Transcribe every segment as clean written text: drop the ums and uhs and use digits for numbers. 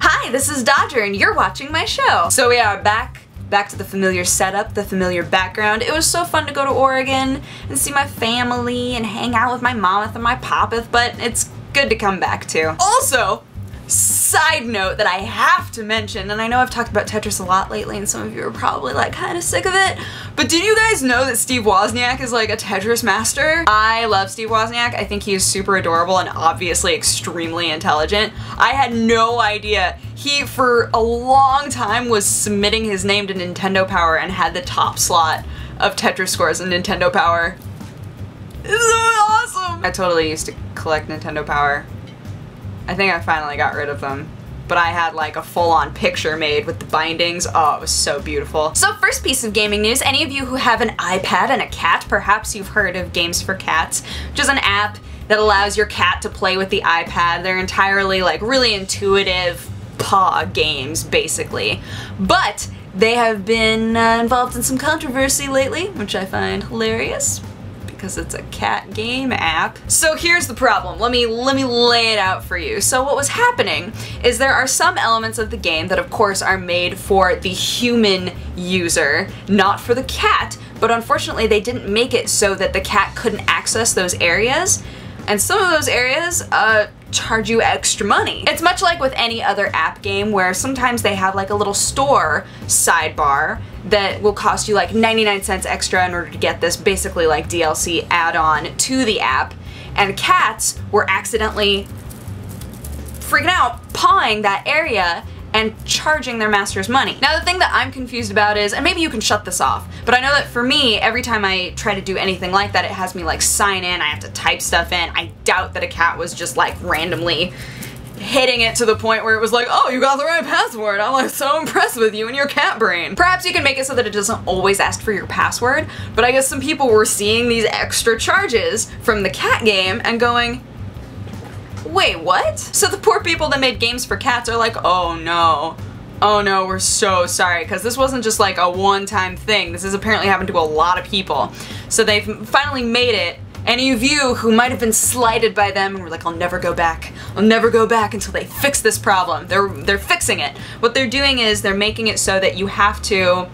Hi, this is Dodger and you're watching my show. So we are back to the familiar setup, the familiar background. It was so fun to go to Oregon and see my family and hang out with my mammoth and my poppeth, but it's good to come back to. Also, side note that I have to mention, and I know I've talked about Tetris a lot lately and some of you are probably like kind of sick of it, but did you guys know that Steve Wozniak is like a Tetris master? I love Steve Wozniak. I think he is super adorable and obviously extremely intelligent. I had no idea. He, for a long time, was submitting his name to Nintendo Power and had the top slot of Tetris scores in Nintendo Power. It's so awesome! I totally used to collect Nintendo Power. I think I finally got rid of them. But I had like a full-on picture made with the bindings. Oh, it was so beautiful. So first piece of gaming news, any of you who have an iPad and a cat, perhaps you've heard of Games for Cats, which is an app that allows your cat to play with the iPad. They're entirely like really intuitive paw games, basically. But they have been involved in some controversy lately, which I find hilarious, because it's a cat game app. So here's the problem. Let me lay it out for you. So what was happening is there are some elements of the game that of course are made for the human user, not for the cat, but unfortunately they didn't make it so that the cat couldn't access those areas. And some of those areas charge you extra money. It's much like with any other app game where sometimes they have like a little store sidebar that will cost you like 99 cents extra in order to get this basically like DLC add-on to the app, and cats were accidentally freaking out, pawing that area and charging their masters money. Now the thing that I'm confused about is, and maybe you can shut this off, but I know that for me, every time I try to do anything like that, it has me like sign in, I have to type stuff in. I doubt that a cat was just like randomly hitting it to the point where it was like, oh, you got the right password. I'm like so impressed with you and your cat brain. Perhaps you can make it so that it doesn't always ask for your password, but I guess some people were seeing these extra charges from the cat game and going, wait, what? So the poor people that made Games for Cats are like, oh no, we're so sorry, because this wasn't just like a one-time thing. This has apparently happened to a lot of people. So they've finally made it. Any of you who might have been slighted by them and were like, I'll never go back until they fix this problem. They're fixing it. What they're doing is they're making it so that you have to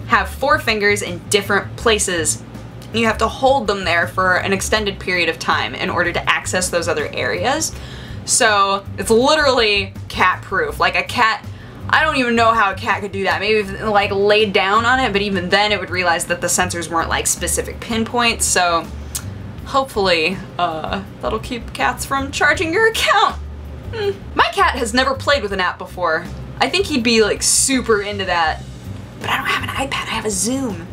have 4 fingers in different places. You have to hold them there for an extended period of time in order to access those other areas. So it's literally cat-proof. Like a cat, I don't even know how a cat could do that. Maybe if it like laid down on it, but even then it would realize that the sensors weren't like specific pinpoints. So hopefully that'll keep cats from charging your account. My cat has never played with an app before. I think he'd be like super into that. But I don't have an iPad, I have a Zoom.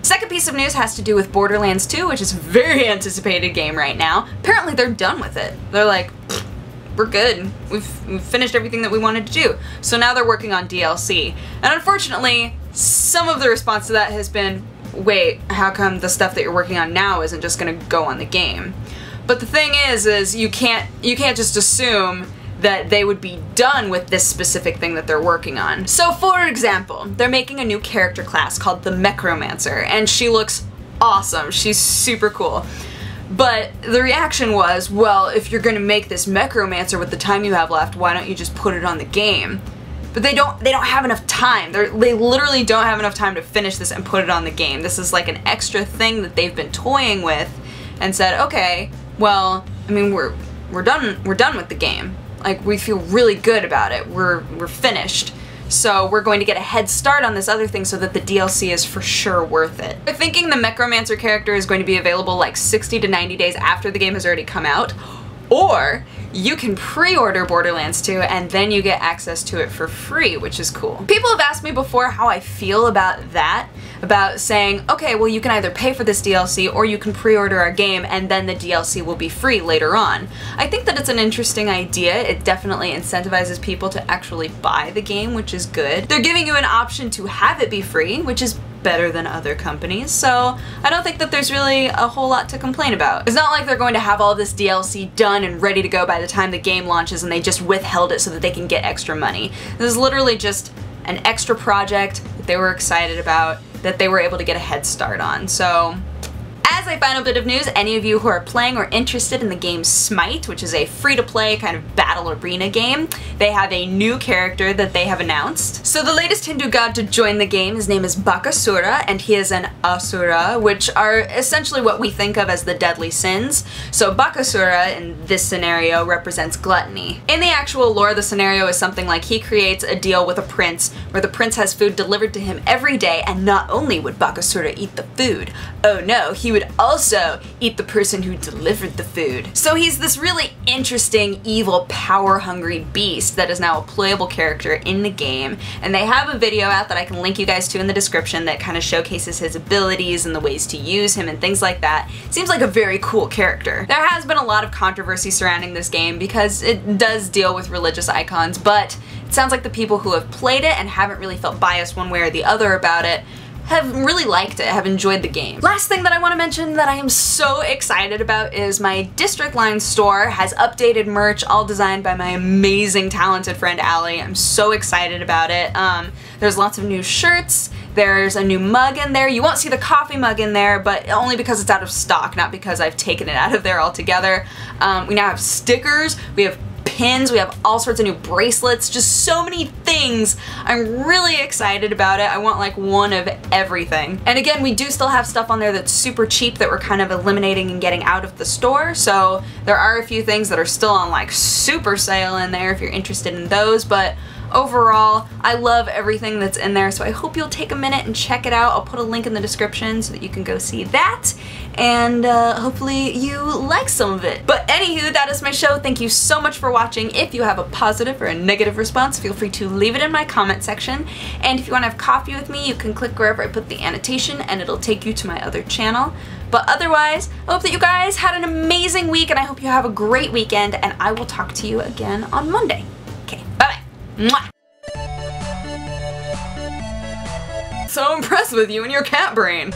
Second piece of news has to do with Borderlands 2, which is a very anticipated game right now. Apparently they're done with it. They're like, we're good. We've finished everything that we wanted to do. So now they're working on DLC. And unfortunately, some of the response to that has been, wait, how come the stuff that you're working on now isn't just gonna go on the game? But the thing is you can't just assume that they would be done with this specific thing that they're working on. So for example, they're making a new character class called the Necromancer, and she looks awesome. She's super cool. But the reaction was, well, if you're gonna make this Necromancer with the time you have left, why don't you just put it on the game? But they don't have enough time. They literally don't have enough time to finish this and put it on the game. This is like an extra thing that they've been toying with and said, okay, well, I mean, we're done with the game. Like, we feel really good about it. We're finished. So we're going to get a head start on this other thing so that the DLC is for sure worth it. They're thinking the Necromancer character is going to be available like 60 to 90 days after the game has already come out, or you can pre-order Borderlands 2 and then you get access to it for free, which is cool. People have asked me before how I feel about that, about saying, okay, well you can either pay for this DLC or you can pre-order our game and then the DLC will be free later on. I think that it's an interesting idea. It definitely incentivizes people to actually buy the game, which is good. They're giving you an option to have it be free, which is better than other companies, so I don't think that there's really a whole lot to complain about. It's not like they're going to have all this DLC done and ready to go by the time the game launches and they just withheld it so that they can get extra money. This is literally just an extra project that they were excited about, that they were able to get a head start on. So As a final bit of news, any of you who are playing or interested in the game Smite, which is a free-to-play kind of battle arena game, they have a new character that they have announced. So the latest Hindu god to join the game, his name is Bakasura, and he is an Asura, which are essentially what we think of as the deadly sins. So Bakasura, in this scenario, represents gluttony. In the actual lore, the scenario is something like he creates a deal with a prince, where the prince has food delivered to him every day, and not only would Bakasura eat the food, oh no, he would also eat the person who delivered the food. So he's this really interesting, evil, power-hungry beast that is now a playable character in the game, and they have a video out that I can link you guys to in the description that kind of showcases his abilities and the ways to use him and things like that. Seems like a very cool character. There has been a lot of controversy surrounding this game because it does deal with religious icons, but it sounds like the people who have played it and haven't really felt biased one way or the other about it have really liked it, have enjoyed the game. Last thing that I want to mention that I am so excited about is my District Line store has updated merch, all designed by my amazing, talented friend Allie. I'm so excited about it. There's lots of new shirts, there's a new mug in there. You won't see the coffee mug in there, but only because it's out of stock, not because I've taken it out of there altogether. We now have stickers, we have pins, we have all sorts of new bracelets, just so many things. I'm really excited about it. I want like one of everything. And again, we do still have stuff on there that's super cheap that we're kind of eliminating and getting out of the store, so there are a few things that are still on like super sale in there if you're interested in those, but overall, I love everything that's in there, so I hope you'll take a minute and check it out. I'll put a link in the description so that you can go see that, and hopefully you like some of it. But anywho, that is my show. Thank you so much for watching. If you have a positive or a negative response, feel free to leave it in my comment section, and if you want to have coffee with me, you can click wherever I put the annotation and it'll take you to my other channel. But otherwise, I hope that you guys had an amazing week, and I hope you have a great weekend, and I will talk to you again on Monday. Okay, bye-bye. Mwah. So impressed with you and your cat brain.